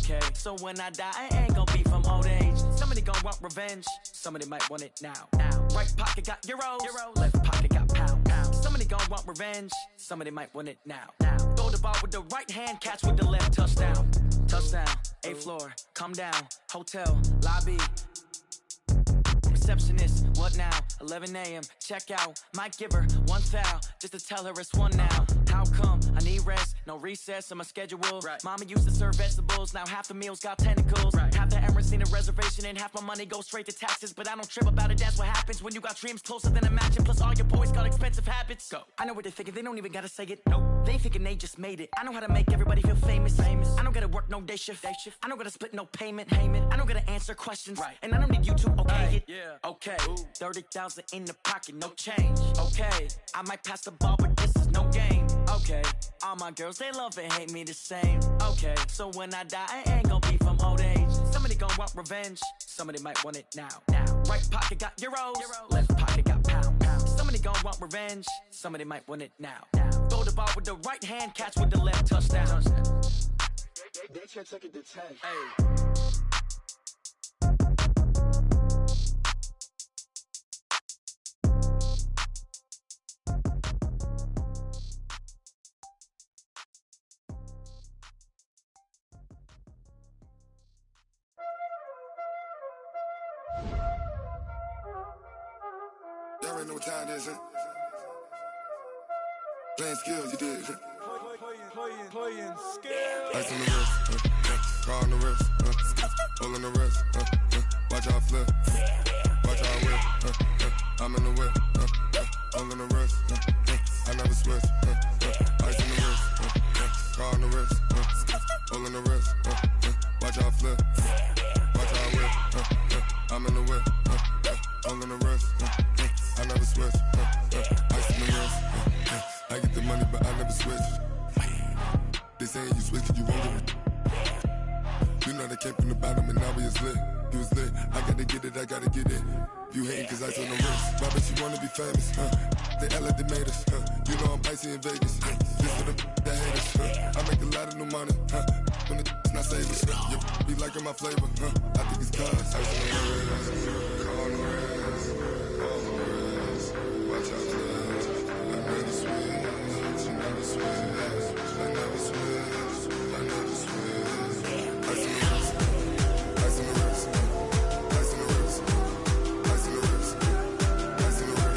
Okay, so when I die, I ain't gonna be from old age. Somebody gonna want revenge, somebody might want it now. Right pocket got euros, left pocket got pounds. Somebody gonna want revenge, somebody might want it now. Throw the ball with the right hand, catch with the left, touchdown. Touchdown, 8th floor, come down, hotel, lobby. Receptionist, what now? 11 a.m. check out. Might give her one foul just to tell her it's one now. How come? I need rest, no recess in my schedule. Mama used to serve vegetables, now half the meals got tentacles. Half the Emirates need a reservation and half my money goes straight to taxes. But I don't trip about it, that's what happens when you got dreams closer than a mansion. Plus all your boys got expensive habits. Go. I know what they're thinking, they don't even gotta say it. Nope. They thinking they just made it. I know how to make everybody feel famous. I don't gotta work no day shift. I don't gotta split no payment. I don't gotta answer questions. And I don't need you to okay it. Okay, 30,000 in the pocket, no change. Okay, I might pass the ball, but this is no game. Okay, all my girls, they love and hate me the same. Okay, so when I die, I ain't gonna be from old age. Somebody gonna want revenge, somebody might want it now. Right pocket got euros, left pocket got pounds. Somebody gonna want revenge, somebody might want it now. Throw the ball with the right hand, catch with the left, touchdown. They can't take it to 10. Hey. Y'all already know what time it is, huh? Playing skills, you did, huh? Playing skills. Ice on the wrist, car on the wrist, hole in the wrist, watch how I flip, watch how I whip, I'm in the whip, hole in the wrist, I never switch, ice on the wrist, car on the wrist, hole in the wrist, watch how I flip, watch how I whip, I'm in the whip, hole in the wrist, I never switch, ice on the wrist, I get the money but I never switch. They saying you switch cause you won't get it. You know they came from the bottom and now we is lit. You was lit, I gotta get it, I gotta get it. You hating cause I told no wrist. My bitch, you wanna be famous, They act like they made us, You know I'm icy in Vegas, Just for the that hate us, I make a lot of new money, When the not savers, You be liking my flavor, I think it's cause I was on the wrist, car on the wrist, all on the wrist. Watch out, cuz I never switch, you never switch. I never switch, I never switch. Ice in the wrist, ice in the wrist, ice in the wrist, ice in the wrist, ice in the wrist,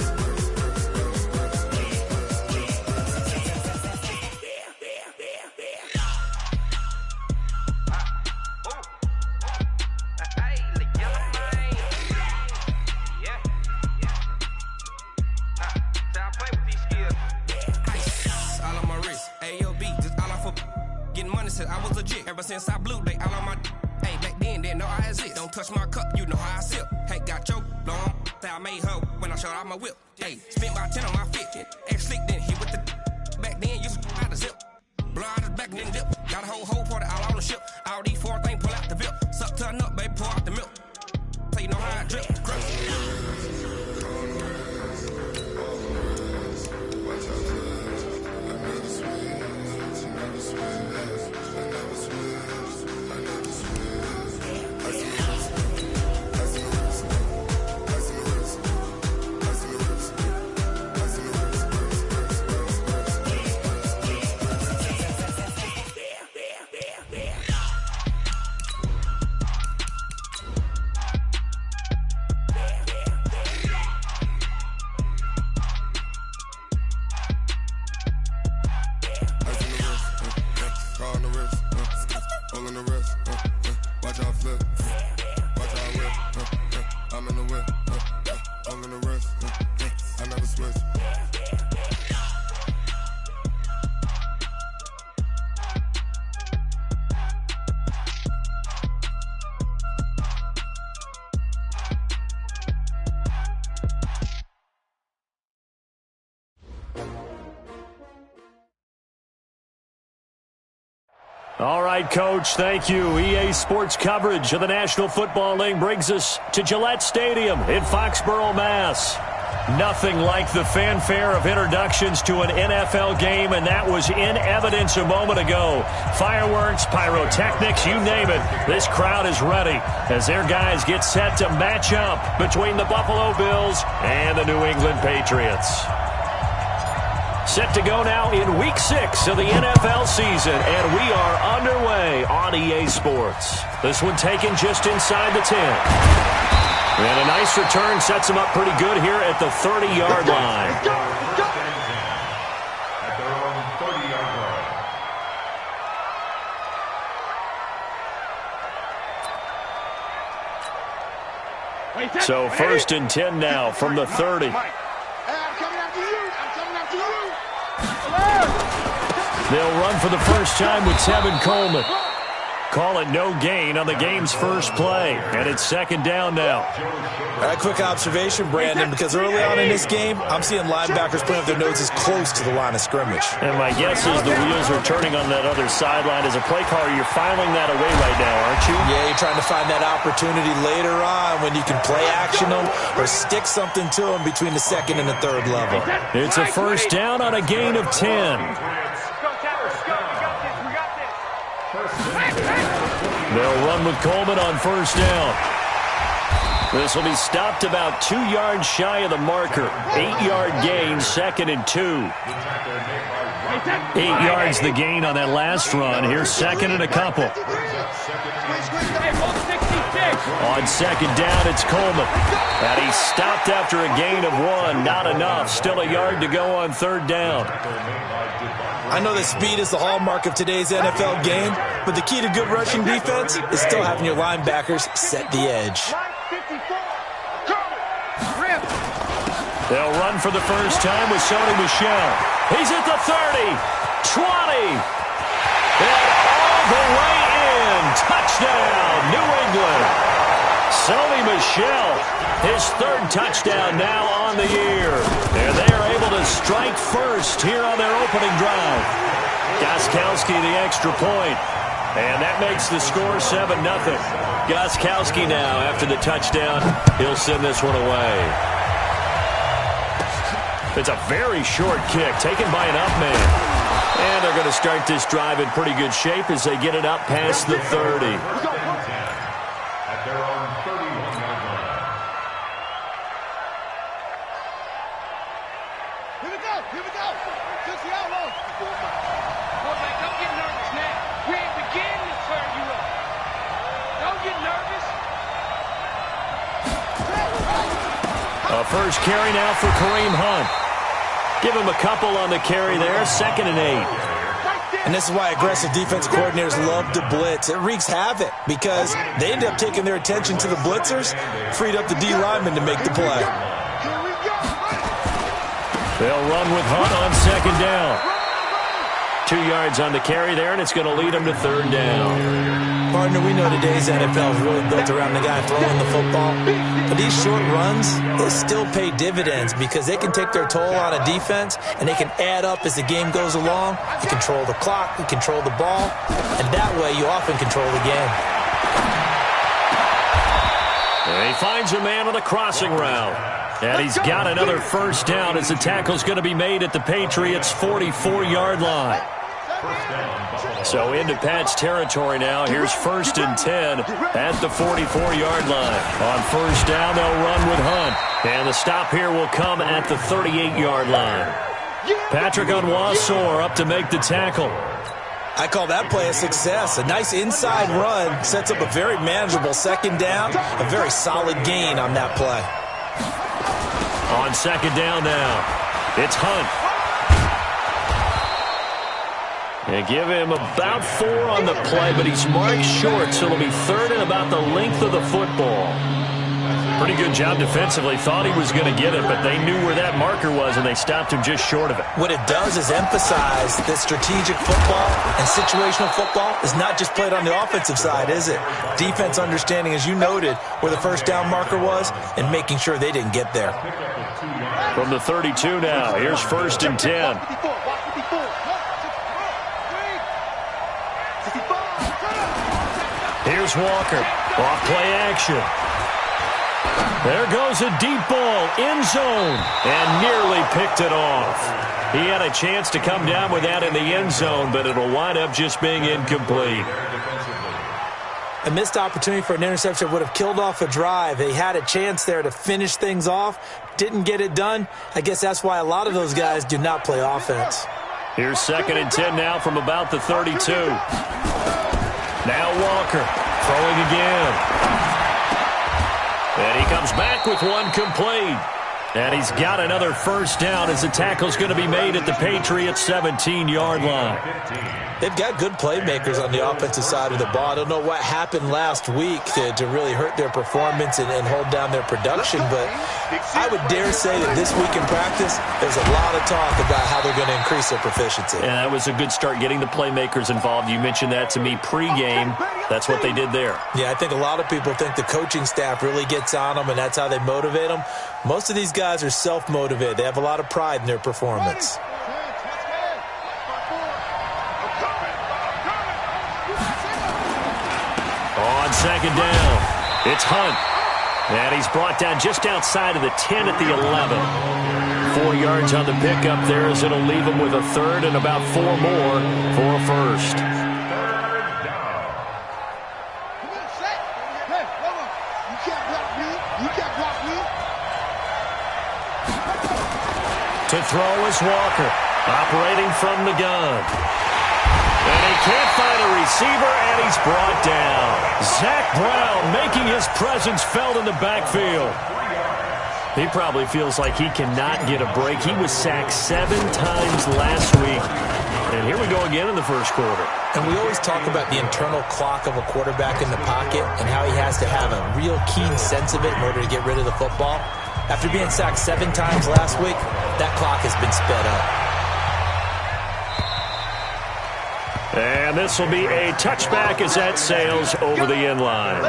I was legit ever since I blew they all on my hey back then didn't know I exist. Don't touch my cup, you know how I sip. Hey, got choked, long that I made her when I showed out my whip. Hey, spent about 10 on my fit. Ex slick then hit with the back then used to out the zip. Blow out his back and then dip. Got a whole party all on the ship. All these 4 things pull out the VIP. Suck to a nut, baby, pour out the milk. So you know how I drip. All right, Coach, thank you. EA Sports coverage of the National Football League brings us to Gillette Stadium in Foxborough, Mass. Nothing like the fanfare of introductions to an NFL game, and that was in evidence a moment ago. Fireworks, pyrotechnics, you name it. This crowd is ready as their guys get set to match up between the Buffalo Bills and the New England Patriots. Set to go now in Week 6 of the NFL season, and we are underway on EA Sports. This one taken just inside the 10. And a nice return sets him up pretty good here at the 30-yard line. At their own 30-yard line. So first and 10 now from the 30. I'm coming after you. I'm coming after you. They'll run for the first time with Tevin Coleman. Call it no gain on the game's first play, and it's second down now. All right, quick observation, Brandon, because early on in this game, I'm seeing linebackers putting up their noses close to the line of scrimmage. And my guess is the wheels are turning on that other sideline. As a play caller, you're filing that away right now, aren't you? Yeah, you're trying to find that opportunity later on when you can play action them or stick something to them between the second and the third level. It's a first down on a gain of 10. They'll run with Coleman on first down. This will be stopped about 2 yards shy of the marker. 8-yard gain, second and 2. 8 yards the gain on that last run. Here's second and a couple. On second down, it's Coleman. And he's stopped after a gain of 1. Not enough. Still a yard to go on third down. I know that speed is the hallmark of today's NFL game, but the key to good rushing defense is still having your linebackers set the edge. They'll run for the first time with Sony Michel. He's at the 30, 20, and all the way in. Touchdown, New England. Sony Michel, his third touchdown now on the year. And they are able to strike first here on their opening drive. Gostkowski the extra point. And that makes the score 7-0. Gostkowski now, after the touchdown, he'll send this one away. It's a very short kick taken by an up man. And they're going to start this drive in pretty good shape as they get it up past the 30. At their own 31-yard line. Here we go. Just the outlaws. Quarterback, don't get nervous now. We ain't beginning to turn you up. Don't get nervous. A first carry now for Kareem Hunt. Give him a couple on the carry there, second and 8. And this is why aggressive defense coordinators love to blitz. It wreaks havoc because they end up taking their attention to the blitzers, freed up the D lineman to make the play. They'll run with Hunt on second down. 2 yards on the carry there, and it's going to lead them to third down. Partner, we know today's NFL is really built around the guy throwing the football. But these short runs, they still pay dividends because they can take their toll on a defense, and they can add up as the game goes along. You control the clock, you control the ball, and that way you often control the game. And he finds a man on the crossing route. And he's got another first down as the tackle's going to be made at the Patriots' 44-yard line. So into Pat's territory now. Here's first and 10 at the 44-yard line. On first down, they'll run with Hunt. And the stop here will come at the 38-yard line. Patrick Onwuasor up to make the tackle. I call that play a success. A nice inside run sets up a very manageable second down. A very solid gain on that play. On second down now, it's Hunt. They give him about 4 on the play, but he's marked short, so it'll be third and about the length of the football. Pretty good job defensively. Thought he was going to get it, but they knew where that marker was, and they stopped him just short of it. What it does is emphasize that strategic football and situational football is not just played on the offensive side, is it? Defense understanding, as you noted, where the first down marker was and making sure they didn't get there. From the 32 now, here's first and 10. Here's Walker. Off play action. There goes a deep ball, end zone, and nearly picked it off. He had a chance to come down with that in the end zone, but it'll wind up just being incomplete. A missed opportunity for an interception would have killed off a drive. They had a chance there to finish things off, didn't get it done. I guess that's why a lot of those guys do not play offense. Here's 2nd and 10 now from about the 32. Now Walker throwing again. And he comes back with one complete. And he's got another first down as the tackle's going to be made at the Patriots' 17-yard line. They've got good playmakers on the offensive side of the ball. I don't know what happened last week to really hurt their performance and hold down their production, but I would dare say that this week in practice, there's a lot of talk about how they're going to increase their proficiency. And that was a good start, getting the playmakers involved. You mentioned that to me pregame. That's what they did there. Yeah, I think a lot of people think the coaching staff really gets on them, and that's how they motivate them. Most of these guys are self-motivated. They have a lot of pride in their performance. On 2nd down, it's Hunt. And he's brought down just outside of the 10 at the 11. 4 yards on the pickup there as it'll leave him with a third and about 4 more for a first. To throw is Walker, operating from the gun. And he can't find a receiver, and he's brought down. Zach Brown making his presence felt in the backfield. He probably feels like he cannot get a break. He was sacked 7 times last week. And here we go again in the first quarter. And we always talk about the internal clock of a quarterback in the pocket and how he has to have a real keen sense of it in order to get rid of the football. After being sacked 7 times last week, that clock has been sped up. And this will be a touchback as that sails over the end line.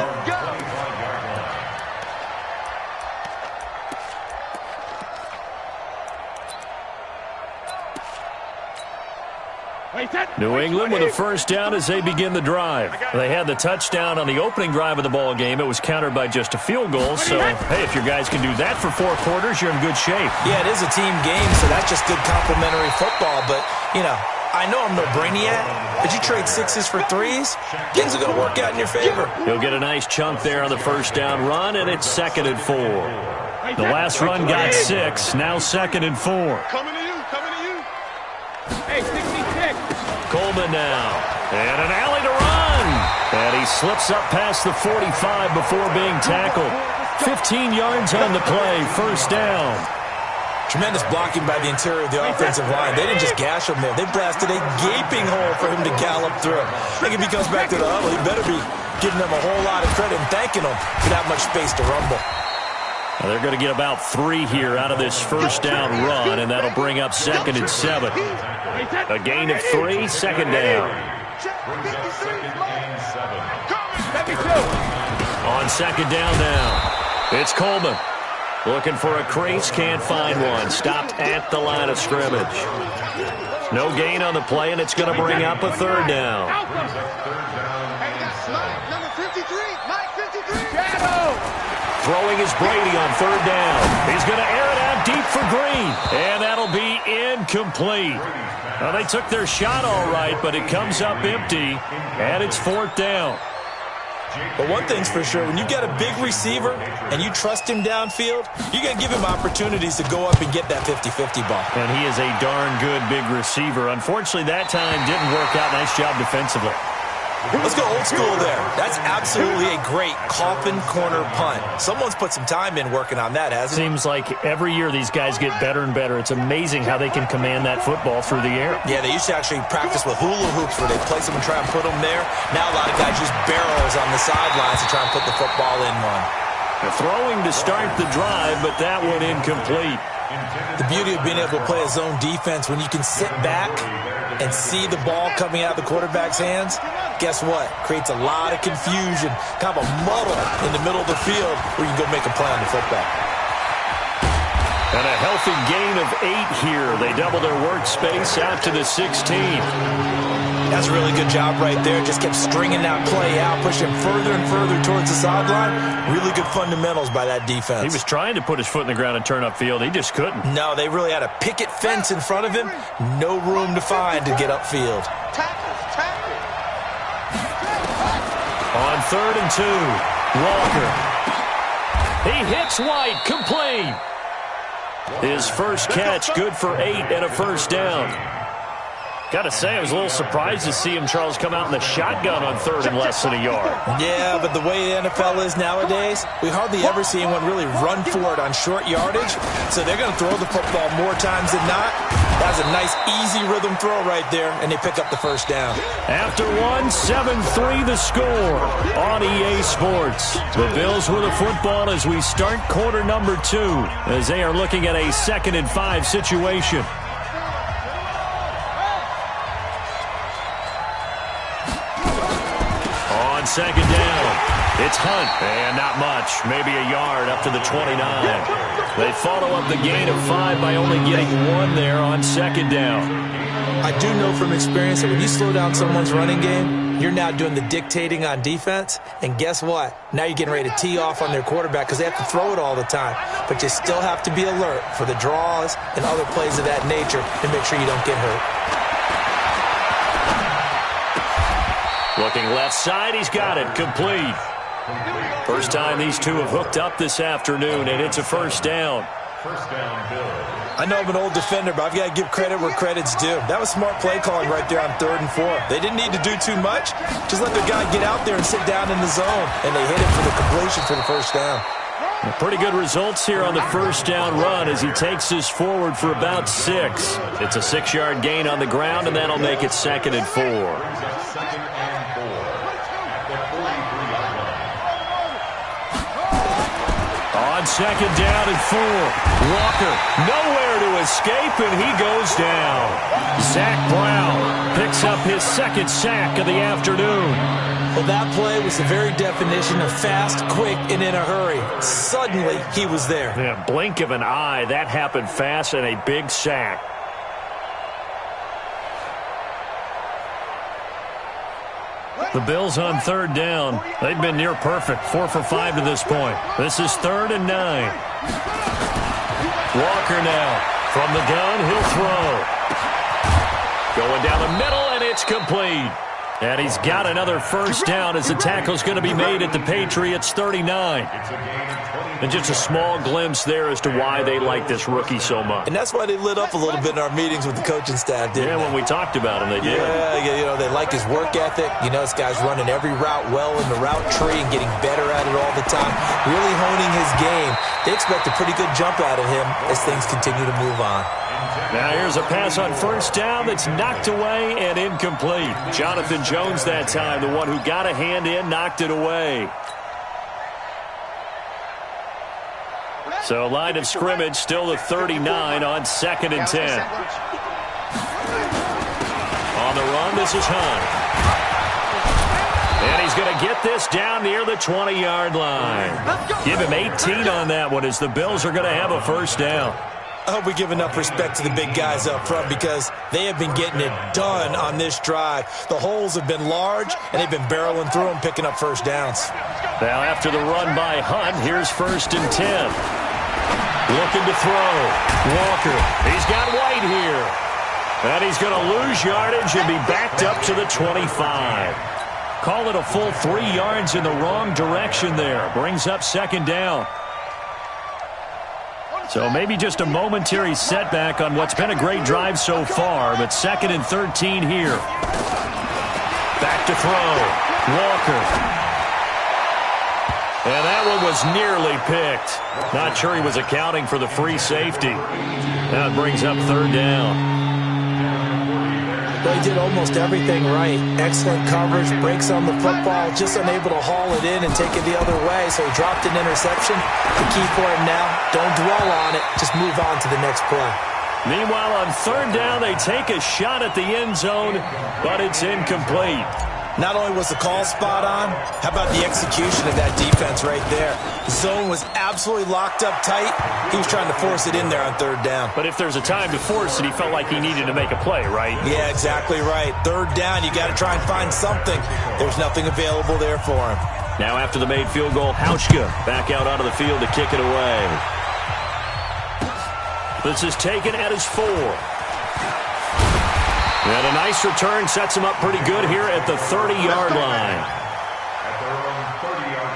New England with a first down as they begin the drive. They had the touchdown on the opening drive of the ball game. It was countered by just a field goal. So, hey, if your guys can do that for 4 quarters, you're in good shape. Yeah, it is a team game, so that's just good complimentary football. But, you know, I know I'm no brainiac, but you trade 6s for 3s, things are going to work out in your favor. He'll get a nice chunk there on the first down run, and it's 2nd and 4. The last run got 6, now 2nd and 4. Coming to you, coming to you. Hey, 66. Coleman now, and an alley to run. And he slips up past the 45 before being tackled. 15 yards on the play, first down. Tremendous blocking by the interior of the offensive line. They didn't just gash him there. They blasted a gaping hole for him to gallop through. I think if he comes back to the huddle, he better be giving them a whole lot of credit and thanking them for that much space to rumble. Now they're going to get about 3 here out of this first down run, and that'll bring up 2nd and 7. A gain of 3, 2nd down. On 2nd down now, it's Coleman. Looking for a crease, can't find one. Stopped at the line of scrimmage. No gain on the play, and it's going to bring up a 3rd down. Number 53, Mike 53. Throwing is Brady on 3rd down. He's going to air it out deep for Green, and that'll be incomplete. Well, they took their shot all right, but it comes up empty, and it's 4th down. But one thing's for sure, when you got a big receiver and you trust him downfield, you're going to give him opportunities to go up and get that 50-50 ball. And he is a darn good big receiver. Unfortunately, that time didn't work out. Nice job defensively. Let's go old school there. That's absolutely a great coffin corner punt. Someone's put some time in working on that, hasn't it? Seems like every year these guys get better and better. It's amazing how they can command that football through the air. Yeah, they used to actually practice with hula hoops where they place them and try and put them there. Now a lot of guys use barrels on the sidelines to try and put the football in one. They're throwing to start the drive, but that one incomplete. The beauty of being able to play a zone defense, when you can sit back and see the ball coming out of the quarterback's hands, guess what? Creates a lot of confusion, kind of a muddle in the middle of the field where you can go make a play on the football. And a healthy gain of 8 here. They double their workspace out to the 16. That's a really good job right there. Just kept stringing that play out, pushing further and further towards the sideline. Really good fundamentals by that defense. He was trying to put his foot in the ground and turn upfield. He just couldn't. No, they really had a picket fence in front of him. No room to find to get upfield. On 3rd and 2, Walker. He hits White, complete. His first catch, good for 8 and a first down. Got to say, I was a little surprised to see him, Charles, come out in the shotgun on 3rd and less than a yard. Yeah, but the way the NFL is nowadays, we hardly ever see anyone really run for it on short yardage. So they're going to throw the football more times than not. That's a nice, easy rhythm throw right there, and they pick up the first down. After 7-3 the score on EA Sports. The Bills with the football as we start quarter number 2, as they are looking at a 2nd and 5 situation. On 2nd down, it's Hunt, and not much, maybe a yard up to the 29. They follow up the gain of 5 by only getting 1 there on 2nd down. I do know from experience that when you slow down someone's running game, you're now doing the dictating on defense, and guess what? Now you're getting ready to tee off on their quarterback because they have to throw it all the time. But you still have to be alert for the draws and other plays of that nature to make sure you don't get hurt. Looking left side, he's got it, complete. First time these two have hooked up this afternoon, and it's a first down. I know I'm an old defender, but I've got to give credit where credit's due. That was smart play calling right there on 3rd and 4. They didn't need to do too much. Just let their guy get out there and sit down in the zone, and they hit it for the completion for the first down. Pretty good results here on the first down run as he takes us forward for about 6. It's a 6-yard gain on the ground, and that'll make it 2nd and 4. On 2nd down and 4, Walker nowhere to escape, and he goes down. Zach Brown picks up his 2nd sack of the afternoon. Well, that play was the very definition of fast, quick, and in a hurry. Suddenly, he was there. Yeah, blink of an eye, that happened fast, and a big sack. The Bills on 3rd down. They've been near perfect, 4 for 5 to this point. This is 3rd and 9. Walker now from the gun, he'll throw. Going down the middle, and it's complete. And he's got another first down as the tackle's going to be made at the Patriots' 39. And just a small glimpse there as to why they like this rookie so much. And that's why they lit up a little bit in our meetings with the coaching staff, didn't they? When we talked about him, they did. Yeah, they like his work ethic. This guy's running every route well in the route tree and getting better at it all the time. Really honing his game. They expect a pretty good jump out of him as things continue to move on. Now here's a pass on first down that's knocked away and incomplete. Jonathan Jones that time, the one who got a hand in, knocked it away. So line of scrimmage still the 39 on 2nd and 10. On the run, this is Hunt. And he's going to get this down near the 20-yard line. Give him 18 on that one as the Bills are going to have a first down. I hope we give enough respect to the big guys up front because they have been getting it done on this drive. The holes have been large, and they've been barreling through them, picking up first downs. Now after the run by Hunt, here's 1st and 10. Looking to throw. Walker, he's got White here. And he's going to lose yardage and be backed up to the 25. Call it a full 3 yards in the wrong direction there. Brings up 2nd down. So maybe just a momentary setback on what's been a great drive so far, but 2nd and 13 here. Back to throw. Walker. And that one was nearly picked. Not sure he was accounting for the free safety. Now it brings up 3rd down. Well, he did almost everything right. Excellent coverage, breaks on the football, just unable to haul it in and take it the other way, so he dropped an interception. The key for him now, don't dwell on it, just move on to the next play. Meanwhile, on 3rd down, they take a shot at the end zone, but it's incomplete. Not only was the call spot on, how about the execution of that defense right there? The zone was absolutely locked up tight. He was trying to force it in there on third down. But if there's a time to force it, he felt like he needed to make a play, right? Yeah, exactly right. Third down, you got to try and find something. There's nothing available there for him. Now after the made field goal, Hauschka back out onto the field to kick it away. This is taken at his 4. And a nice return sets him up pretty good here at the 30-yard line. At their own 30-yard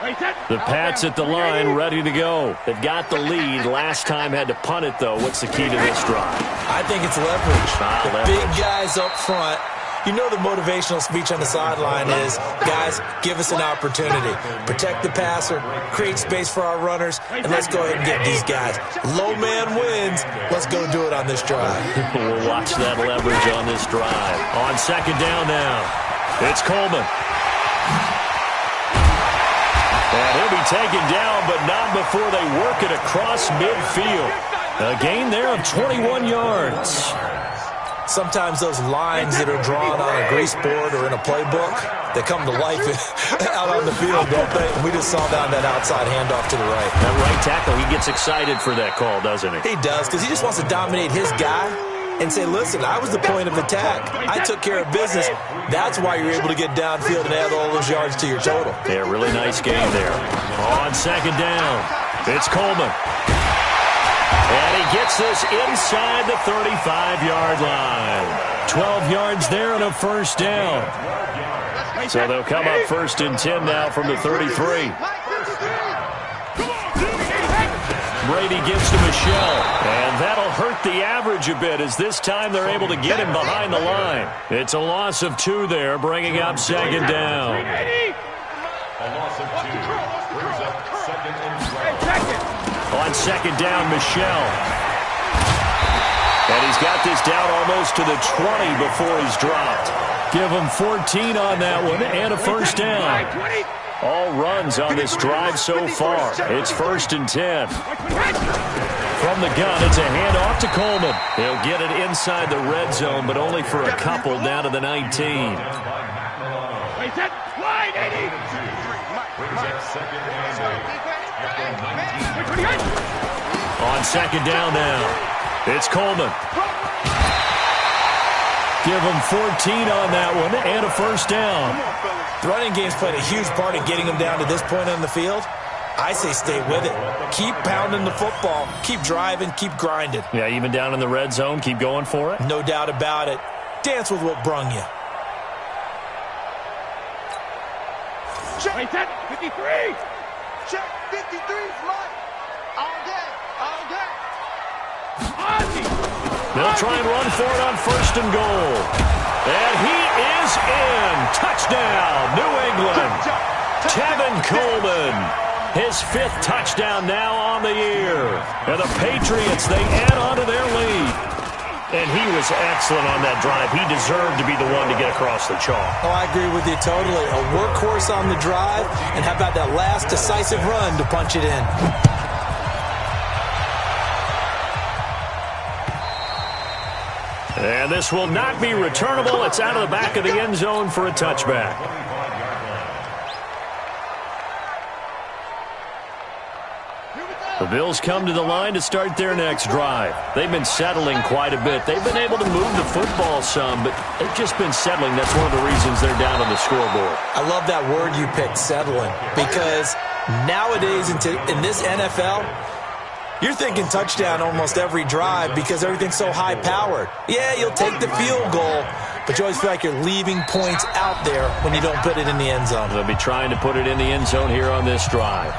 line. The Pats at the line, ready to go. They've got the lead. Last time had to punt it, though. What's the key to this drive? I think it's leverage. The big guys up front. You know the motivational speech on the sideline is, guys, give us an opportunity. Protect the passer, create space for our runners, and let's go ahead and get these guys. Low man wins. Let's go do it on this drive. We'll watch that leverage on this drive. On second down now, it's Coleman. And he'll be taken down, but not before they work it across midfield. A gain there of 21 yards. Sometimes those lines that are drawn on a grease board or in a playbook, they come to life out on the field, don't they? We just saw that outside handoff to the right. That right tackle, he gets excited for that call, doesn't he? He does, because he just wants to dominate his guy and say, listen, I was the point of attack. I took care of business. That's why you're able to get downfield and add all those yards to your total. Yeah, really nice game there. On second down, it's Coleman. And he gets this inside the 35-yard line. 12 yards there and a first down. So they'll come up first and 10 now from the 33. Brady gives to Michelle, and that'll hurt the average a bit as this time they're able to get him behind the line. It's a loss of 2 there, bringing up second down. A loss of 2 brings up second and 12. On second down, Michelle. And he's got this down almost to the 20 before he's dropped. Give him 14 on that one and a first down. All runs on this drive so far. It's first and 10. From the gun, it's a handoff to Coleman. He'll get it inside the red zone, but only for a couple down to the 19. On second down now, it's Coleman. Give him 14 on that one and a first down. The running game's played a huge part in getting him down to this point on the field. I say stay with it. Keep pounding the football. Keep driving. Keep grinding. Yeah, even down in the red zone, keep going for it. No doubt about it. Dance with what brung you. Check 53. Check 53 is mine. All day. All day. They'll try and run for it on first and goal. And he is in. Touchdown, New England. Tevin Coleman. His 5th touchdown now on the year. And the Patriots, they add on to their lead. And he was excellent on that drive. He deserved to be the one to get across the chalk. Oh, I agree with you totally. A workhorse on the drive. And how about that last decisive run to punch it in? And this will not be returnable. It's out of the back of the end zone for a touchback. The Bills come to the line to start their next drive. They've been settling quite a bit. They've been able to move the football some, but they've just been settling. That's one of the reasons they're down on the scoreboard. I love that word you picked, settling, because nowadays in this NFL, you're thinking touchdown almost every drive because everything's so high-powered. Yeah, you'll take the field goal, but you always feel like you're leaving points out there when you don't put it in the end zone. They'll be trying to put it in the end zone here on this drive.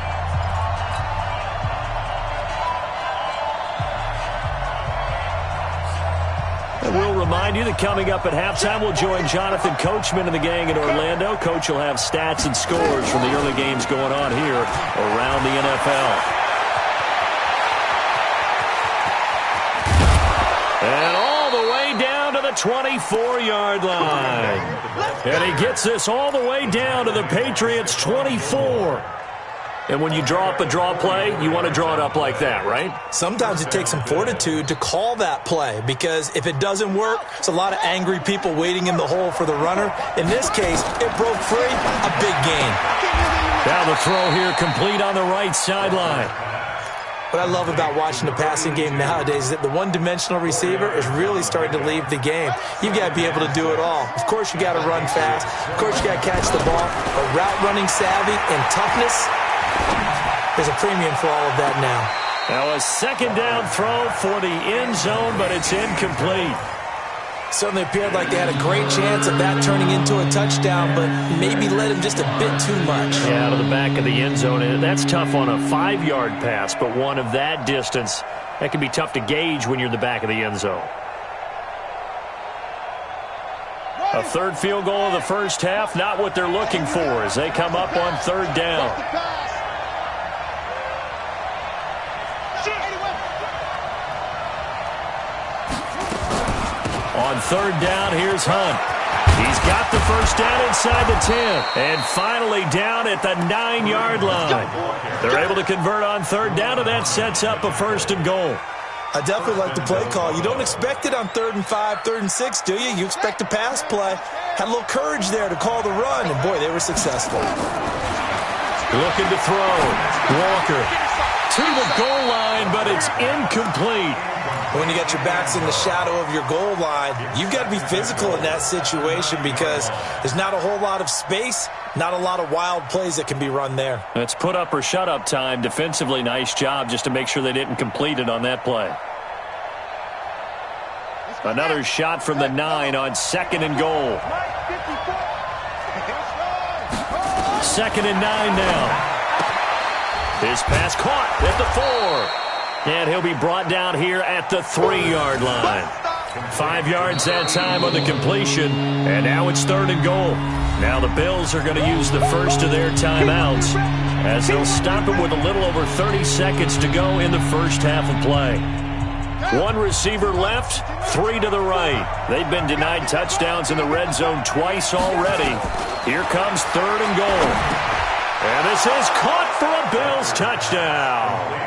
And we'll remind you that coming up at halftime, we'll join Jonathan Coachman and the gang in Orlando. Coach will have stats and scores from the early games going on here around the NFL. And all the way down to the 24-yard line. And he gets this all the way down to the Patriots' 24. And when you draw up a draw play, you want to draw it up like that, right? Sometimes it takes some fortitude to call that play because if it doesn't work, it's a lot of angry people waiting in the hole for the runner. In this case, it broke free, a big gain. Now the throw here complete on the right sideline. What I love about watching the passing game nowadays is that the one-dimensional receiver is really starting to leave the game. You've got to be able to do it all. Of course, you got to run fast. Of course, you got to catch the ball. But route running savvy and toughness, there's a premium for all of that now. Now a second down throw for the end zone, but it's incomplete. Certainly appeared like they had a great chance of that turning into a touchdown, but maybe led him just a bit too much. Yeah, out of the back of the end zone. And that's tough on a 5-yard pass, but one of that distance, that can be tough to gauge when you're in the back of the end zone. A third field goal of the first half, not what they're looking for as they come up on third down. On third down, here's Hunt. He's got the first down inside the 10. And finally down at the 9-yard line. They're able to convert on third down, and that sets up a 1st and goal. I definitely like the play call. You don't expect it on 3rd and 5, 3rd and 6, do you? You expect a pass play. Had a little courage there to call the run, and boy, they were successful. Looking to throw. Walker to the goal line, but it's incomplete. When you got your backs in the shadow of your goal line, you've got to be physical in that situation because there's not a whole lot of space, not a lot of wild plays that can be run there. It's put up or shut up time. Defensively, nice job just to make sure they didn't complete it on that play. Another shot from the 9 on 2nd and goal. 2nd and 9 now. His pass caught at the 4. And he'll be brought down here at the 3-yard line. 5 yards that time on the completion. And now it's 3rd and goal. Now the Bills are going to use the first of their timeouts as they'll stop it with a little over 30 seconds to go in the first half of play. 1 receiver left, 3 to the right. They've been denied touchdowns in the red zone twice already. Here comes 3rd and goal. And this is caught for a Bills touchdown.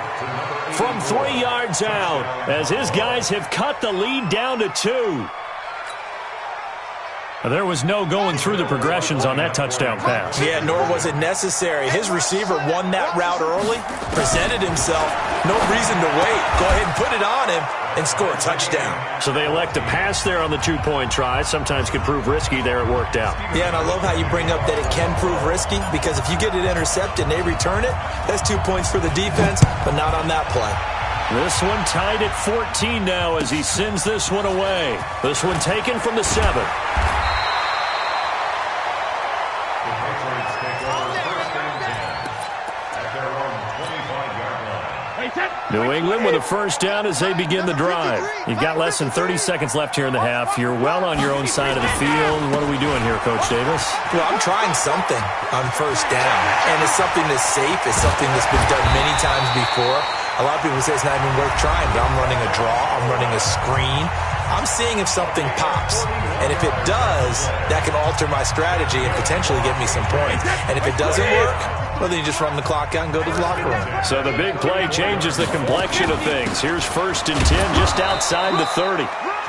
From 3 yards out, as his guys have cut the lead down to 2. There was no going through the progressions on that touchdown pass. Yeah, nor was it necessary. His receiver won that route early, presented himself. No reason to wait. Go ahead and put it on him and score a touchdown. So they elect to pass there on the 2-point try. Sometimes could prove risky. There it worked out. Yeah, and I love how you bring up that it can prove risky because if you get it intercepted and they return it, that's 2 points for the defense, but not on that play. This one tied at 14 now as he sends this one away. This one taken from the 7. New England with a first down as they begin the drive. You've got less than 30 seconds left here in the half. You're well on your own side of the field. What are we doing here, Coach Davis? Well, I'm trying something on first down, and it's something that's safe. It's something that's been done many times before. A lot of people say it's not even worth trying, but I'm running a draw. I'm running a screen. I'm seeing if something pops. And if it does, that can alter my strategy and potentially get me some points. And if it doesn't work, well, then you just run the clock out and go to the locker room. So the big play changes the complexion of things. Here's 1st and 10 just outside the 30.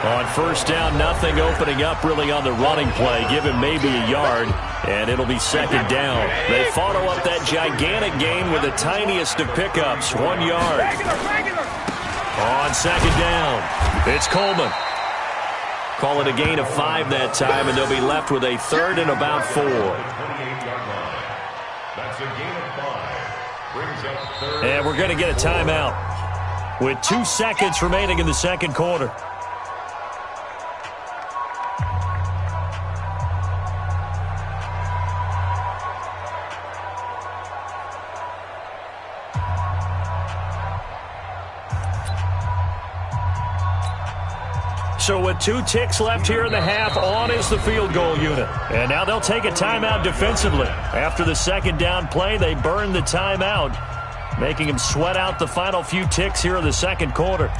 On first down, nothing opening up really on the running play. Give him maybe a yard, and it'll be 2nd down. They follow up that gigantic gain with the tiniest of pickups, 1 yard. On 2nd down, it's Coleman. Call it a gain of 5 that time, and they'll be left with a 3rd and about 4. That's a gain of 5. Brings up 3rd. And we're going to get a timeout with 2 seconds remaining in the second quarter. So with 2 ticks left here in the half, on is the field goal unit. And now they'll take a timeout defensively. After the 2nd down play, they burn the timeout, making them sweat out the final few ticks here in the second quarter.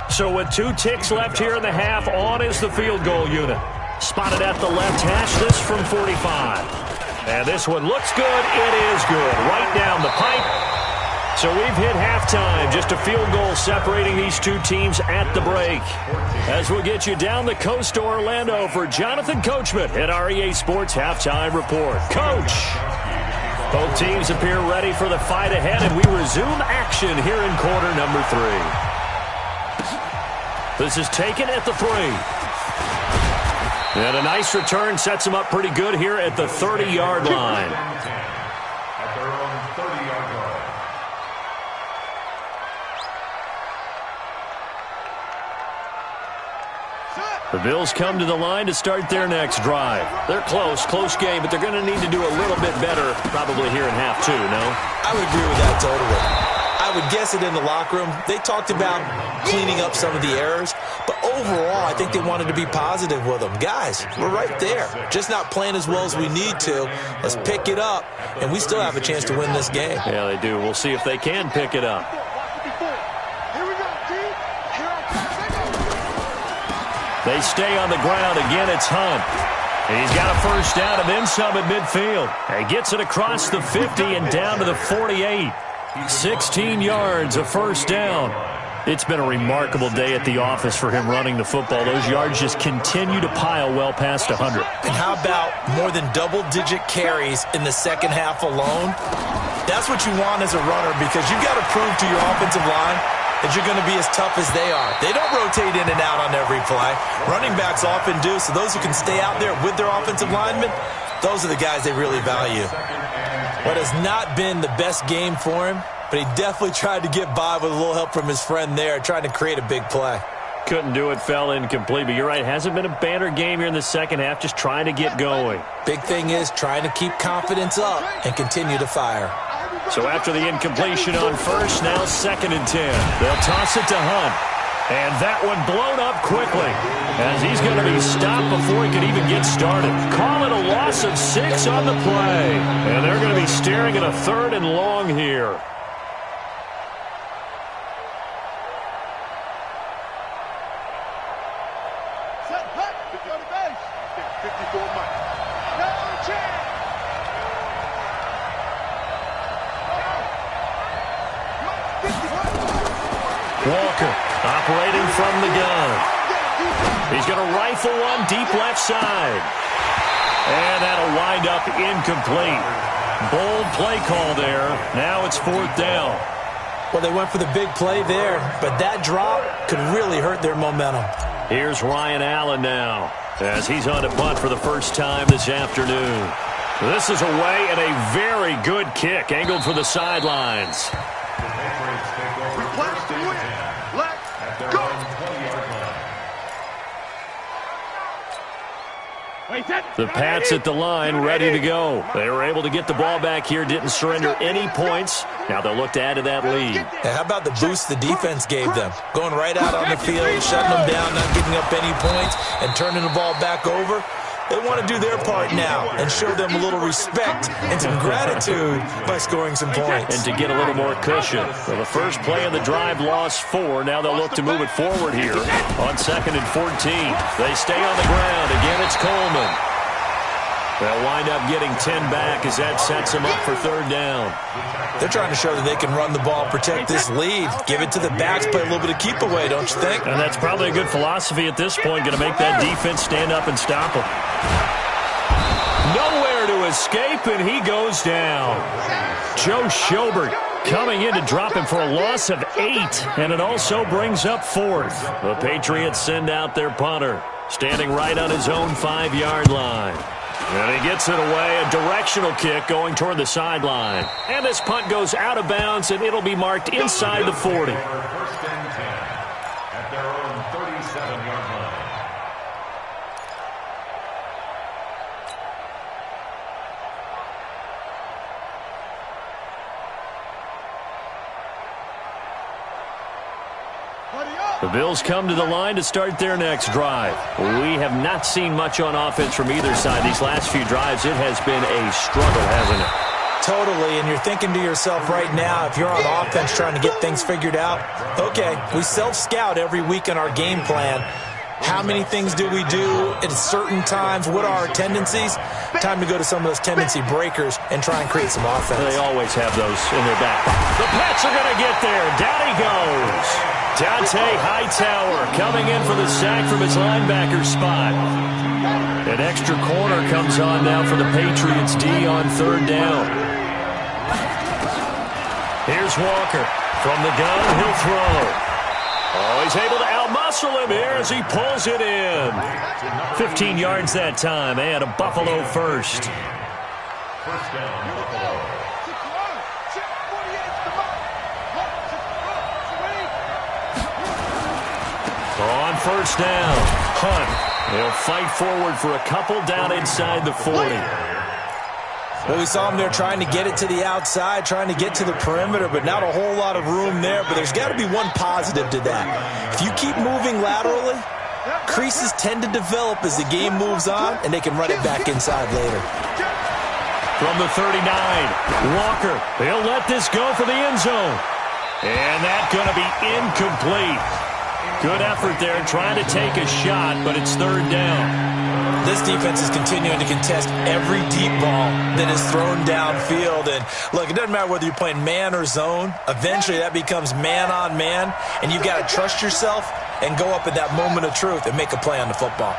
So with 2 ticks left here in the half, on is the field goal unit. Spotted at the left hash, this from 45. And this one looks good. It is good. Right down the pipe. So we've hit halftime. Just a field goal separating these two teams at the break. As we'll get you down the coast to Orlando for Jonathan Coachman at our EA Sports Halftime Report. Coach! Both teams appear ready for the fight ahead, and we resume action here in quarter number 3. This is taken at the 3. And a nice return sets them up pretty good here at the 30-yard line. At their own 30-yard line. The Bills come to the line to start their next drive. They're close game, but they're going to need to do a little bit better probably here in half 2, no? I would agree with that totally. I would guess it in the locker room. They talked about cleaning up some of the errors, but overall, I think they wanted to be positive with them. Guys, we're right there. Just not playing as well as we need to. Let's pick it up, and we still have a chance to win this game. Yeah, they do. We'll see if they can pick it up. They stay on the ground. Again, it's Hunt. He's got a first down and then some at midfield. He gets it across the 50 and down to the 48. 16 yards, a first down. It's been a remarkable day at the office for him running the football. Those yards just continue to pile well past 100. And how about more than double-digit carries in the second half alone? That's what you want as a runner, because you've got to prove to your offensive line that you're going to be as tough as they are. They don't rotate in and out on every play. Running backs often do, so those who can stay out there with their offensive linemen, those are the guys they really value. What has not been the best game for him, but he definitely tried to get by with a little help from his friend there, trying to create a big play. Couldn't do it, fell incomplete, but you're right, hasn't been a banner game here in the second half, just trying to get going. Big thing is trying to keep confidence up and continue to fire. So after the incompletion on first, now 2nd and 10. They'll toss it to Hunt. And that one blown up quickly as he's going to be stopped before he can even get started. Call it a loss of 6 on the play. And they're going to be staring at a 3rd and long here. Set Hunt, 50 on the base. 54-Mike. No chance. Walker operating from the gun. He's going to rifle one deep left side. And that'll wind up incomplete. Bold play call there. Now it's 4th down. Well, they went for the big play there, but that drop could really hurt their momentum. Here's Ryan Allen now as he's on to punt for the first time this afternoon. This is away and a very good kick angled for the sidelines. The Pats at the line, ready to go. They were able to get the ball back here, didn't surrender any points. Now they'll look to add to that lead. And how about the boost the defense gave them? Going right out on the field, shutting them down, not giving up any points, and turning the ball back over. They want to do their part now and show them a little respect and some gratitude by scoring some points. And to get a little more cushion. So the first play of the drive lost 4. Now they'll look to move it forward here on 2nd and 14. They stay on the ground. Again, it's Coleman. They'll wind up getting 10 back as that sets them up for 3rd down. They're trying to show that they can run the ball, protect this lead, give it to the backs, play a little bit of keep away, don't you think? And that's probably a good philosophy at this point, going to make that defense stand up and stop them. Nowhere to escape, and he goes down. Joe Schobert coming in to drop him for a loss of 8, and it also brings up 4th. The Patriots send out their punter, standing right on his own 5-yard line. And he gets it away, a directional kick going toward the sideline. And this punt goes out of bounds, and it'll be marked inside the 40. 1st and 10 at their own 37-yard line. The Bills come to the line to start their next drive. We have not seen much on offense from either side. These last few drives, it has been a struggle, hasn't it? Totally, and you're thinking to yourself right now, if you're on offense trying to get things figured out, okay, we self-scout every week in our game plan, How many things do we do at certain times? What are our tendencies? Time to go to some of those tendency breakers and try and create some offense. They always have those in their back. The Pats are going to get there. Down he goes. Dante Hightower coming in for the sack from his linebacker spot. An extra corner comes on now for the Patriots D on third down. Here's Walker. From the gun, he'll throw. Oh, he's able to outmuscle him here as he pulls it in. 15 yards that time, and a Buffalo first. First down, Buffalo. On first down, Hunt. He'll fight forward for a couple down inside the 40. Well, we saw him there trying to get it to the outside, trying to get to the perimeter, but not a whole lot of room there. But there's got to be one positive to that. If you keep moving laterally, creases tend to develop as the game moves on, and they can run it back inside later. From the 39, Walker. He'll let this go for the end zone. And that's going to be incomplete. Good effort there trying to take a shot, but it's third down. This defense is continuing to contest every deep ball that is thrown downfield. And, look, it doesn't matter whether you're playing man or zone. Eventually, that becomes man-on-man, and you've got to trust yourself and go up at that moment of truth and make a play on the football.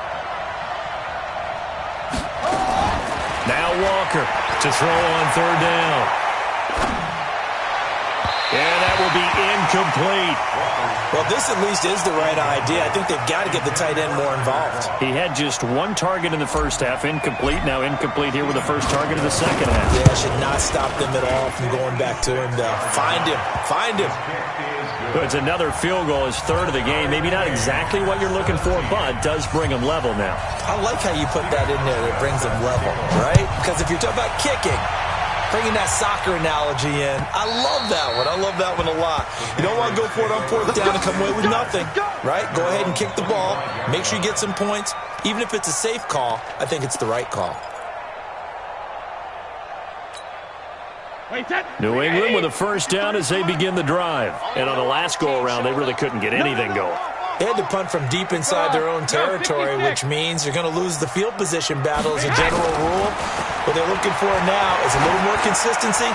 Now Walker to throw on third down. And that will be incomplete. Well, this at least is the right idea. I think they've got to get the tight end more involved. He had just one target in the first half, incomplete. Now incomplete here with the first target of the second half. Yeah, should not stop them at all from going back to him, though. Find him. Find him. It's another field goal, his third of the game. Maybe not exactly what you're looking for, but does bring him level now. I like how you put that in there. It brings him level, right? Because if you're talking about kicking, bringing that soccer analogy in, I love that one. I love that one a lot. You don't want to go for it on fourth down and come away with nothing, right? Go ahead and kick the ball. Make sure you get some points. Even if it's a safe call, I think it's the right call. New England with a first down as they begin the drive. And on the last go-around, they really couldn't get anything going. They had to punt from deep inside their own territory, which means you're going to lose the field position battle as a general rule. What they're looking for now is a little more consistency,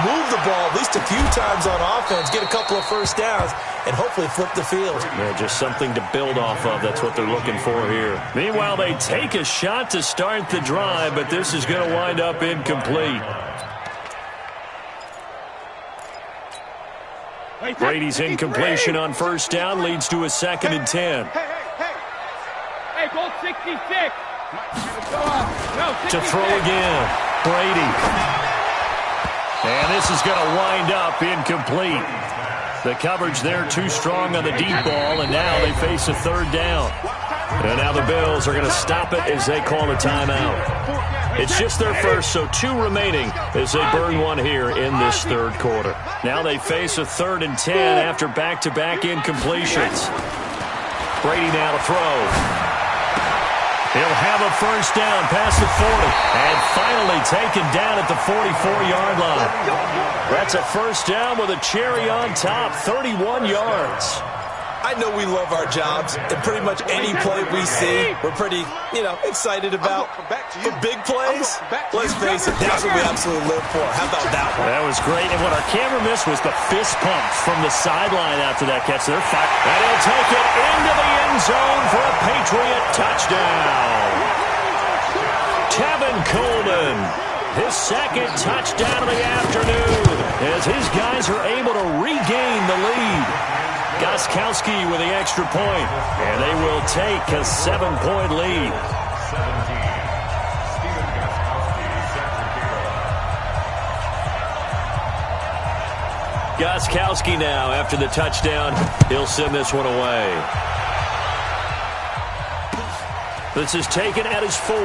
move the ball at least a few times on offense, get a couple of first downs, and hopefully flip the field. Yeah, just something to build off of. That's what they're looking for here. Meanwhile, they take a shot to start the drive, but this is going to wind up incomplete. Brady's incompletion on first down leads to a 2nd and 10. Hey, goal 66. To throw again, Brady. And this is going to wind up incomplete. The coverage there too strong on the deep ball, and now they face a third down. And now the Bills are going to stop it as they call a timeout. It's just their first, so 2 remaining as they burn one here in this third quarter. Now they face a 3rd and 10 after back-to-back incompletions. Brady now to throw. He'll have a first down past the 40 and finally taken down at the 44-yard line. That's a first down with a cherry on top, 31 yards. I know we love our jobs, and pretty much any play we see, we're pretty, excited about. But big plays, let's face it, that's what we absolutely live for. How about that one? That was great, and what our camera missed was the fist pump from the sideline after that catch. They're fired, and he'll take it into the end zone for a Patriot touchdown. Tevin Coleman, his 2nd touchdown of the afternoon, as his guys are able to regain the lead. Gostkowski with the extra point, and they will take a 7-point lead. Gostkowski now, after the touchdown, he'll send this one away. This is taken at his 4.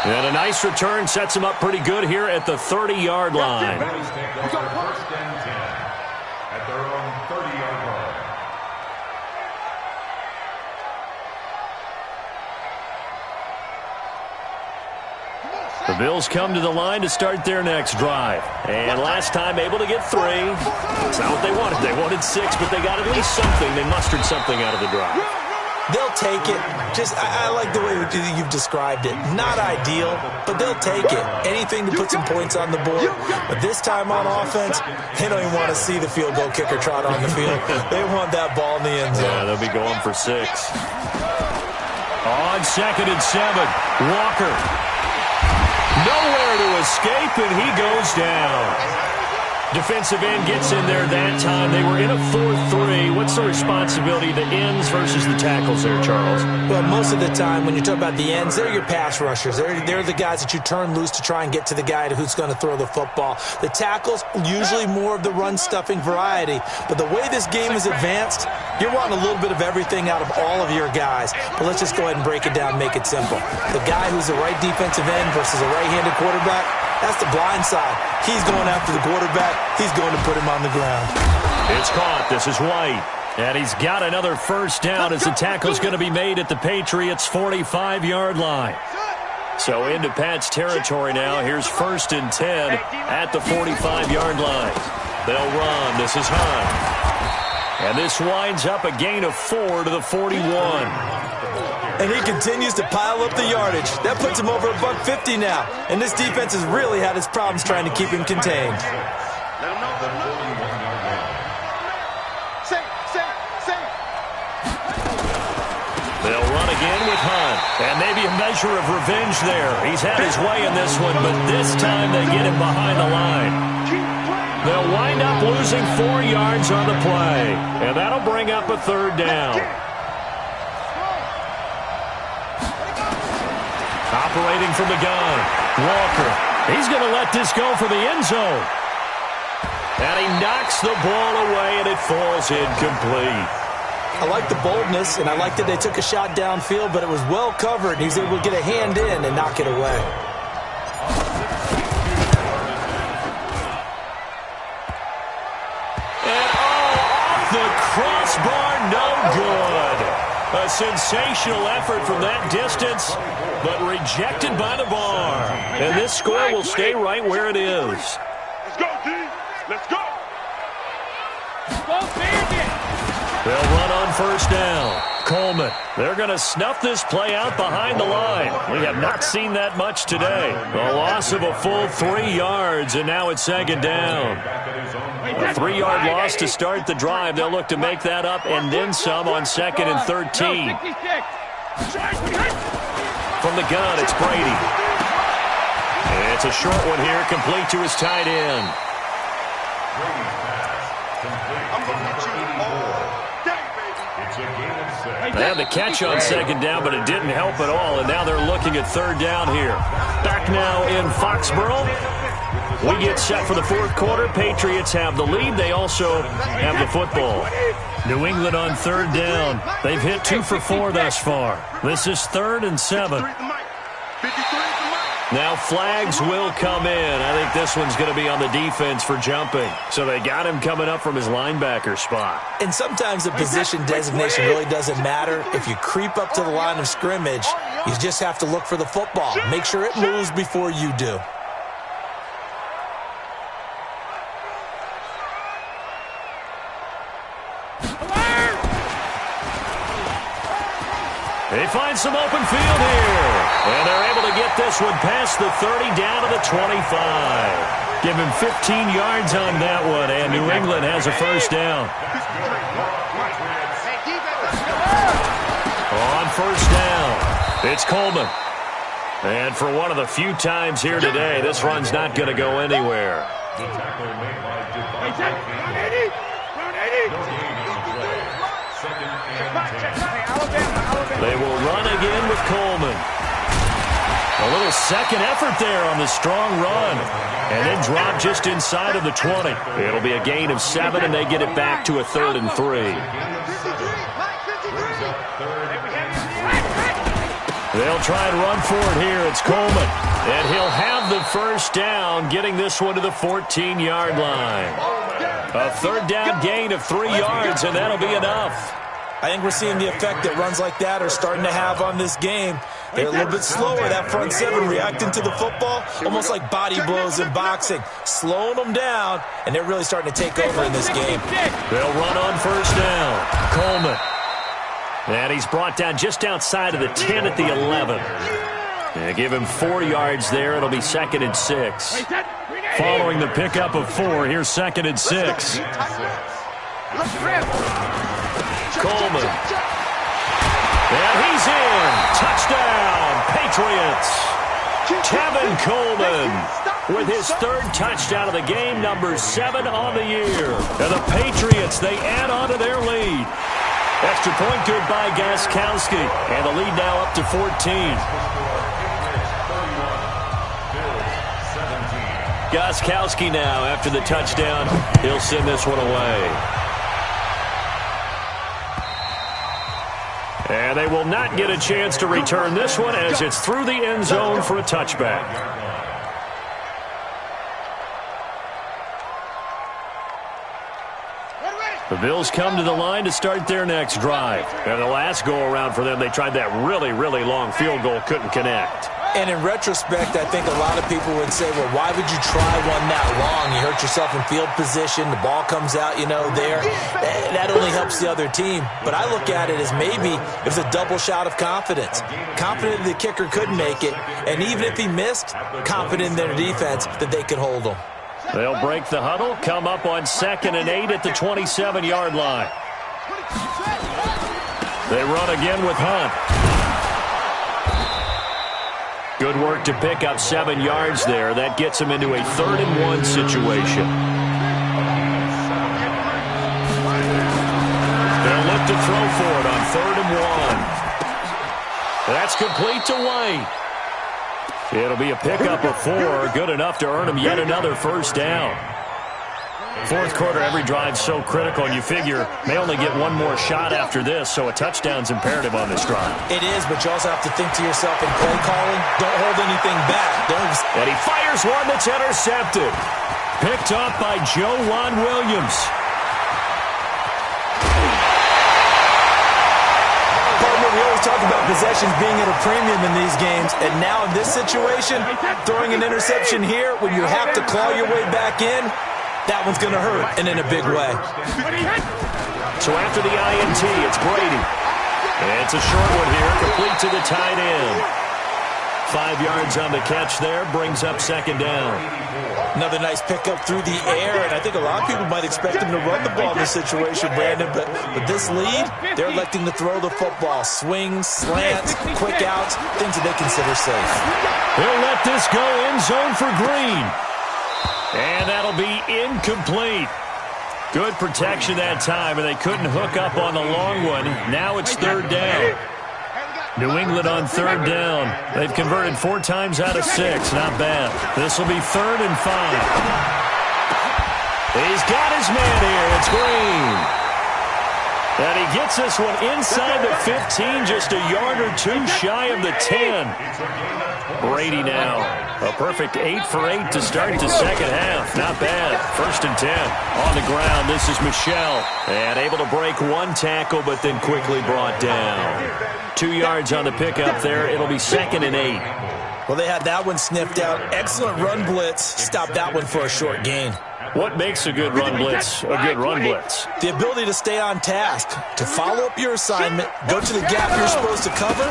And a nice return sets him up pretty good here at the 30-yard line. The The Bills come to the line to start their next drive. And last time able to get 3. It's not what they wanted. They wanted 6, but they got at least something. They mustered something out of the drive. They'll take it. I like the way you've described it. Not ideal, but they'll take it. Anything to put some points on the board. But this time on offense, they don't even want to see the field goal kicker trot on the field. They want that ball in the end zone. Yeah, they'll be going for 6. On 2nd and 7, Walker. Nowhere to escape, and he goes down. Defensive end gets in there that time. They were in a 4-3. What's the responsibility of the ends versus the tackles there, Charles? Well, most of the time when you talk about the ends, they're your pass rushers. They're the guys that you turn loose to try and get to the guy who's going to throw the football. The tackles, usually more of the run-stuffing variety. But the way this game is advanced, you're wanting a little bit of everything out of all of your guys. But let's just go ahead and break it down and make it simple. The guy who's the right defensive end versus a right-handed quarterback, that's the blind side. He's going after the quarterback. He's going to put him on the ground. It's caught. This is White. And he's got another first down as the tackle's going to be made at the Patriots' 45-yard line. So into Pat's territory now. Here's 1st and 10 at the 45-yard line. They'll run. This is Hunt. And this winds up a gain of 4 to the 41. And he continues to pile up the yardage. That puts him over $150 now. And this defense has really had its problems trying to keep him contained. They'll run again with Hunt. And maybe a measure of revenge there. He's had his way in this one, but this time they get him behind the line. They'll wind up losing 4 yards on the play. And that'll bring up a 3rd down. Operating from the gun, Walker. He's going to let this go for the end zone. And he knocks the ball away, and it falls incomplete. I like the boldness, and I like that they took a shot downfield, but it was well covered. He was able to get a hand in and knock it away. And off the crossbar, no good. A sensational effort from that distance, but rejected by the bar. And this score will stay right where it is. Let's go, D. Let's go. Go, Bandit. They'll run on 1st down. Coleman. They're going to snuff this play out behind the line. We have not seen that much today. A loss of a full 3 yards, and now it's 2nd down. A 3-yard loss to start the drive. They'll look to make that up and then some on 2nd and 13. From the gun, it's Brady. It's a short one here, complete to his tight end. They had the catch on 2nd down, but it didn't help at all, and now they're looking at 3rd down here. Back now in Foxborough. We get set for the 4th quarter. Patriots have the lead. They also have the football. New England on 3rd down. They've hit 2 for 4 thus far. This is 3rd and 7. Now flags will come in. I think this one's going to be on the defense for jumping. So they got him coming up from his linebacker spot. And sometimes the position designation really doesn't matter. If you creep up to the line of scrimmage, you just have to look for the football. Make sure it moves before you do. They find some open field here. And they're able to get this one past the 30 down to the 25. Give him 15 yards on that one, and New England has a first down. On 1st down, it's Coleman. And for one of the few times here today, this run's not going to go anywhere. The tackle made by They will run again with Coleman. A little second effort there on the strong run. And then drop just inside of the 20. It'll be a gain of 7, and they get it back to a 3rd and 3. They'll try and run for it here. It's Coleman. And he'll have the first down, getting this one to the 14-yard line. A 3rd down gain of 3 yards, and that'll be enough. I think we're seeing the effect that runs like that are starting to have on this game. They're a little bit slower, that front seven, reacting to the football, almost like body blows in boxing, slowing them down, and they're really starting to take over in this game. They'll run on first down. Coleman. And he's brought down just outside of the 10 at the 11. And give him 4 yards there. It'll be 2nd and 6. Following the pickup of 4, here's 2nd and 6. Coleman. And he's in. Touchdown, Patriots. Tevin Coleman with his 3rd touchdown of the game, number 7 on the year. And the Patriots, they add on to their lead. Extra point good by Gostkowski. And the lead now up to 14. Gostkowski now after the touchdown. He'll send this one away. And they will not get a chance to return this one as it's through the end zone for a touchback. The Bills come to the line to start their next drive. And the last go-around for them, they tried that really, really long field goal, couldn't connect. And in retrospect, I think a lot of people would say, well, why would you try one that long? You hurt yourself in field position. The ball comes out, there. That only helps the other team. But I look at it as maybe it was a double shot of confidence. Confident the kicker could make it. And even if he missed, confident in their defense that they could hold him. They'll break the huddle, come up on 2nd and 8 at the 27-yard line. They run again with Hunt. Good work to pick up 7 yards there. That gets him into a 3rd and 1 situation. They'll look to throw for it on 3rd and 1. That's complete to White. It'll be a pickup of 4, good enough to earn him yet another first down. 4th quarter, every drive's so critical, and you figure they only get one more shot after this, so a touchdown's imperative on this drive. It is, but you also have to think to yourself in play calling, don't hold anything back. And he fires one that's intercepted. Picked up by Joejuan Williams. We always talk about possessions being at a premium in these games, and now in this situation, throwing an interception here when you have to claw your way back in, that one's going to hurt, and in a big way. So after the INT, it's Brady. And it's a short one here, complete to the tight end. 5 yards on the catch there, brings up 2nd down. Another nice pickup through the air, and I think a lot of people might expect him to run the ball in this situation, Brandon, but with this lead, they're electing to throw the football. Swings, slants, quick outs, things that they consider safe. They'll let this go end zone for Green. And that'll be incomplete. Good protection that time, and they couldn't hook up on the long one. Now it's 3rd down. New England on 3rd down. They've converted 4 times out of 6. Not bad. This will be 3rd and 5. He's got his man here. It's Green. And he gets this one inside the 15, just a yard or 2 shy of the 10. Brady now. A perfect 8 for 8 to start the second half. Not bad. 1st and 10. On the ground, this is Michel. And able to break 1 tackle, but then quickly brought down. 2 yards on the pickup there. It'll be 2nd and 8. Well, they had that one sniffed out. Excellent run blitz. Stopped that one for a short gain. What makes a good run blitz a good run blitz? The ability to stay on task, to follow up your assignment, go to the gap you're supposed to cover,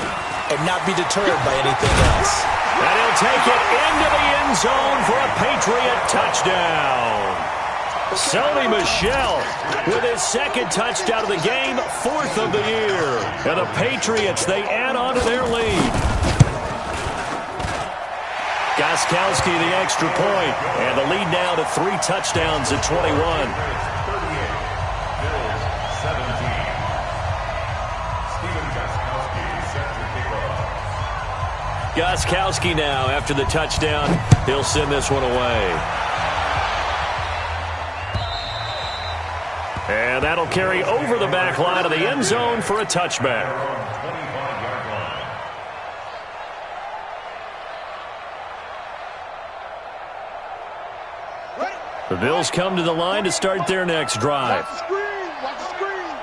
and not be deterred by anything else. And he'll take it into the end zone for a Patriot touchdown. Sony Michel with his 2nd touchdown of the game, 4th of the year. And the Patriots, they add on to their lead. Gostkowski the extra point, and the lead now to 3 touchdowns at 21. 38, Bills 17. Stephen Gostkowski set to kick off. Gostkowski now after the touchdown. He'll send this one away. And that'll carry over the back line of the end zone for a touchback. The Bills come to the line to start their next drive. Watch the screen.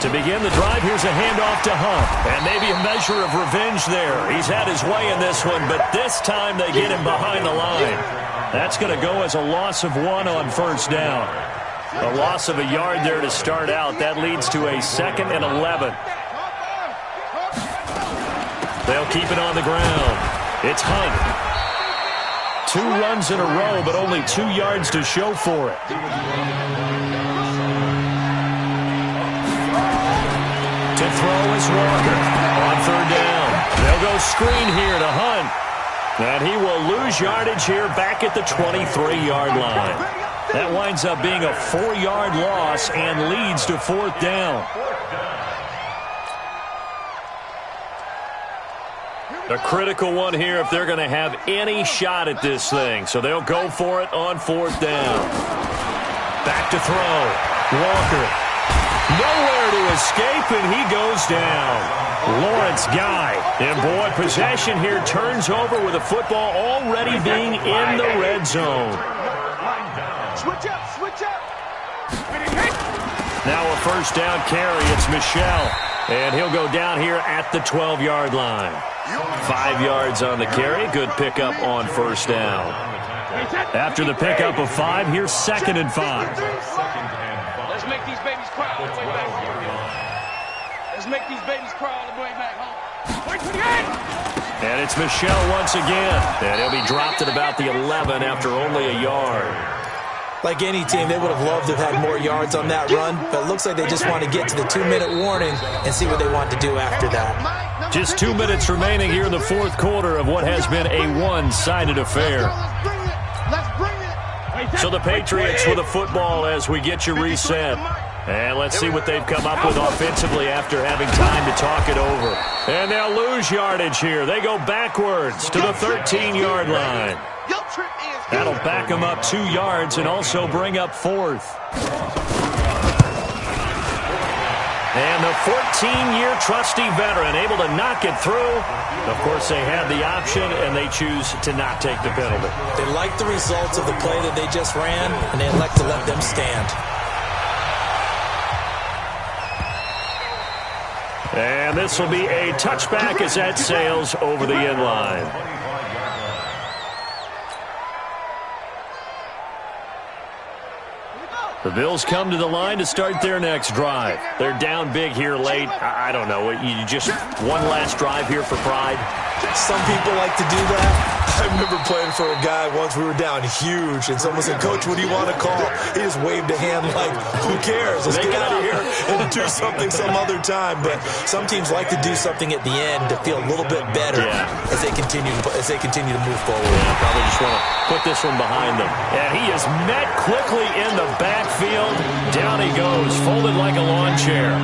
To begin the drive, here's a handoff to Hunt. And maybe a measure of revenge there. He's had his way in this one, but this time they get him behind the line. That's going to go as a loss of 1 on first down. A loss of a yard there to start out. That leads to a 2nd and 11. They'll keep it on the ground. It's Hunt. 2 runs in a row, but only 2 yards to show for it. To throw is Walker. On third down. They'll go screen here to Hunt. And he will lose yardage here back at the 23-yard line. That winds up being a 4-yard loss and leads to 4th down. A critical one here if they're going to have any shot at this thing. So they'll go for it on 4th down. Back to throw. Walker. Nowhere to escape, and he goes down. Lawrence Guy. And, boy, possession here turns over with the football already being in the red zone. Switch up, switch up. Now a first down carry. It's Michelle. And he'll go down here at the 12-yard line. 5 yards on the carry. Good pickup on first down. After the pickup of 5, here's 2nd and 5. Let's make these babies cry all the way back here. Let's make these babies cry all the way back home. And it's Michelle once again. And he'll be dropped at about the 11 after only a yard. Like any team, they would have loved to have had more yards on that run, but it looks like they just want to get to the 2-minute warning and see what they want to do after that. Just 2 minutes remaining here in the 4th quarter of what has been a one-sided affair. So the Patriots with a football as we get you reset. And let's see what they've come up with offensively after having time to talk it over. And they'll lose yardage here. They go backwards to the 13-yard line. That'll back them up 2 yards and also bring up 4th. And the 14-year trusty veteran able to knock it through. Of course, they had the option, and they choose to not take the penalty. They like the results of the play that they just ran, and they elect to let them stand. And this will be a touchback as that sails over the end line. The Bills come to the line to start their next drive. They're down big here late. I don't know. You just one last drive here for pride? Some people like to do that. I remember playing for a guy once. We were down huge, and someone said, "Coach, what do you want to call?" He just waved a hand like, "Who cares? Let's get out of here and do something some other time." But some teams like to do something at the end to feel a little bit better as they continue to move forward. Yeah, probably just want to put this one behind them. And he is met quickly in the backfield. Down he goes, folded like a lawn chair.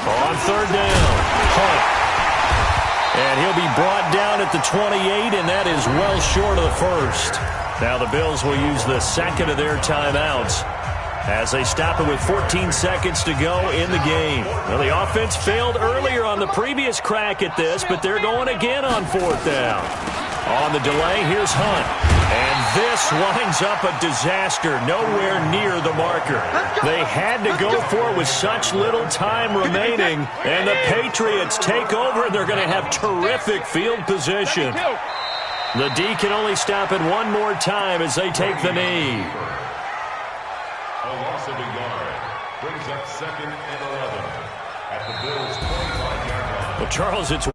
On third down, Hunt. And he'll be brought down at the 28, and that is well short of the first. Now the Bills will use the second of their timeouts as they stop it with 14 seconds to go in the game. Well, the offense failed earlier on the previous crack at this, but they're going again on 4th down. On the delay, here's Hunt. And this winds up a disaster, nowhere near the marker. They had to go for it with such little time remaining, and the Patriots take over, and they're going to have terrific field position. The D can only stop it one more time as they take the knee. A loss of a yard brings up 2nd and 11 at the Bills' 25-yard line. Well, Charles, it's